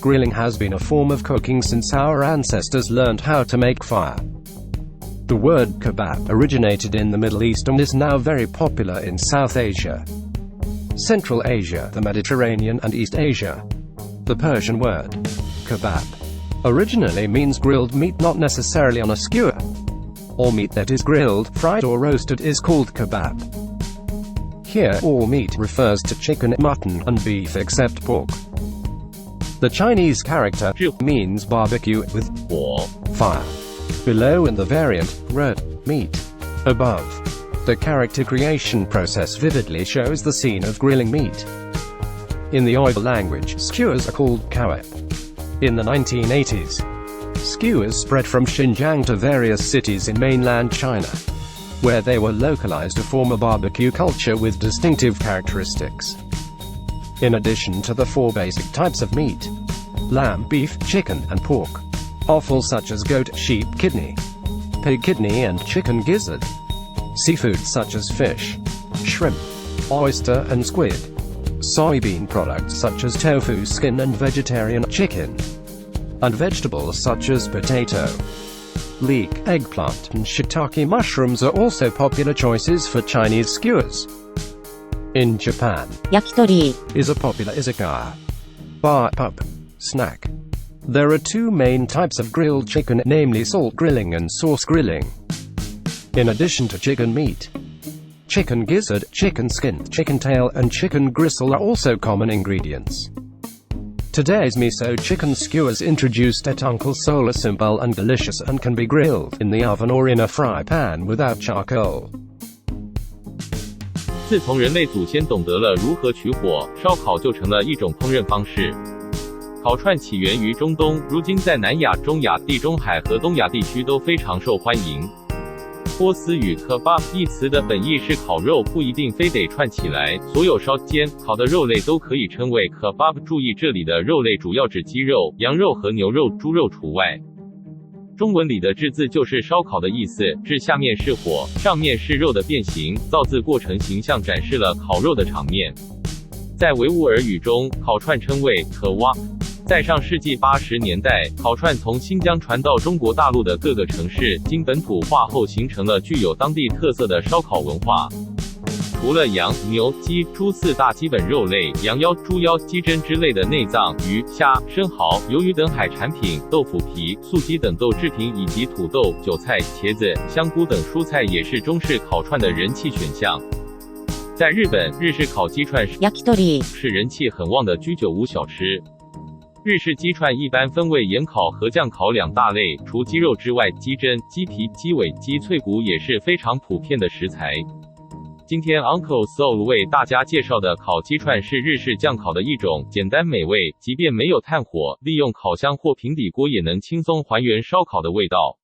Grilling has been a form of cooking since our ancestors learned how to make fire. The word kebab originated in the Middle East and is now very popular in South Asia, Central Asia, the Mediterranean and East Asia. The Persian word kebab originally means grilled meat, not necessarily on a skewer. All meat that is grilled, fried or roasted is called kebab. Here, all meat refers to chicken, mutton, and beef except pork. The Chinese character means barbecue with fire below and the variant red meat above. The character creation process vividly shows the scene of grilling meat. In the Uyghur language, skewers are called kebab. In the 1980s, skewers spread from Xinjiang to various cities in mainland China, where they were localized to form a barbecue culture with distinctive characteristics. In addition to the four basic types of meat, lamb, beef, chicken, and pork, offal such as goat, sheep kidney, pig kidney and chicken gizzard, seafood such as fish, shrimp, oyster and squid, soybean products such as tofu, skin and vegetarian chicken, and vegetables such as potato, leek, eggplant, and shiitake mushrooms are also popular choices for Chinese skewers. In Japan, Yakitori is a popular izakaya, bar, pub, snack. There are two main types of grilled chicken, namely salt grilling and sauce grilling. In addition to chicken meat, chicken gizzard, chicken skin, chicken tail, and chicken gristle are also common ingredients. Today's miso chicken skewers introduced at Uncle Seoul are simple and delicious and can be grilled in the oven or in a fry pan without charcoal. 自从人类祖先懂得了如何取火，烧烤就成了一种烹饪方式。烤串起源于中东，如今在南亚、中亚、地中海和东亚地区都非常受欢迎。波斯语 kebab 一词的本意是烤肉，不一定非得串起来，所有烧、煎、烤的肉类都可以称为 kebab。注意，这里的肉类主要指鸡肉、羊肉和牛肉，猪肉除外。中文里的制字就是烧烤的意思，制下面是火，上面是肉的变形，造字过程形象展示了烤肉的场面。在维吾尔语中，烤串称为可蛙。在上世纪80年代，烤串从新疆传到中国大陆的各个城市，经本土化后形成了具有当地特色的烧烤文化。除了羊、牛、鸡、猪四大基本肉类，羊腰、猪腰、鸡胗之类的内脏、鱼、虾、生蚝、鱿鱼等海产品、豆腐皮、素鸡等豆制品以及土豆、韭菜、茄子、香菇等蔬菜也是中式烤串的人气选项。在日本，日式烤鸡串Yakitori是人气很旺的居酒屋小吃。日式鸡串一般分为盐烤和酱烤两大类，除鸡肉之外，鸡胗、鸡皮、鸡尾、鸡脆骨也是非常普遍的食材。今天 Uncle Seoul 为大家介绍的烤鸡串是日式酱烤的一种，简单美味，即便没有炭火，利用烤箱或平底锅也能轻松还原烧烤的味道。